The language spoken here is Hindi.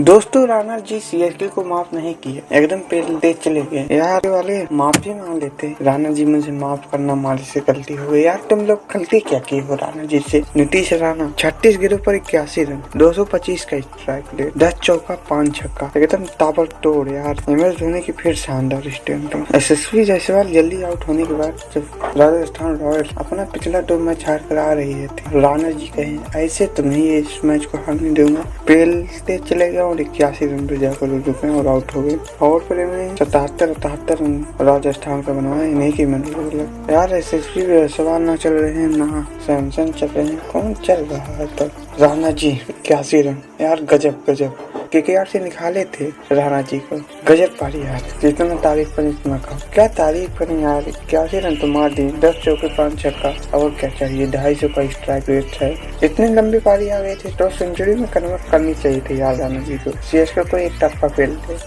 दोस्तों राणा जी सीएसके को माफ नहीं किए, एकदम तेज चले गए यार। वाले माफी मांग लेते। राणा जी मुझे माफ करना, हमारे से गलती हो गई यार। तुम लोग गलती क्या की हो राणा जी से? नीतीश राणा 36 गेंदों पर 81 रन, 225 का स्ट्राइक रेट, 10 चौका 5 छक्का, एकदम ताबड़तोड़ यार। MS धोनी की फिर शानदार स्टैंड। यशस्वी जायसवाल जल्दी आउट होने के बाद जब राजस्थान रॉयल्स अपना पिछला 2 मैच हार कर आ रही थी, राणा जी कहे ऐसे तो नहीं इस मैच को हारने दूंगा। पहले चले गए और 81 रन पे जाकर रुके और आउट हो गए। और पर में 77 रन राजस्थान का बनाया, नहीं की मैंने यार। यशस्वी जायसवाल ना चल रहे हैं ना सैमसन चल रहे हैं, कौन चल रहा है तब? राणा जी 81 रन यार, गजब गजब। KKR से निकाले थे राणा जी को, गजब पारी यार। जितना तारीफ करें इतना कम। क्या तारीफ करें यार, 81 रन तो मार दी, 10 चौके 5 छक्का, और क्या चाहिए? 250 का स्ट्राइक रेट है। इतनी लंबी पारी आ गई थी तो सेंचुरी में कन्वर्ट करनी चाहिए थी यार राणा जी को। CSK को एक टप्पा फेल थे।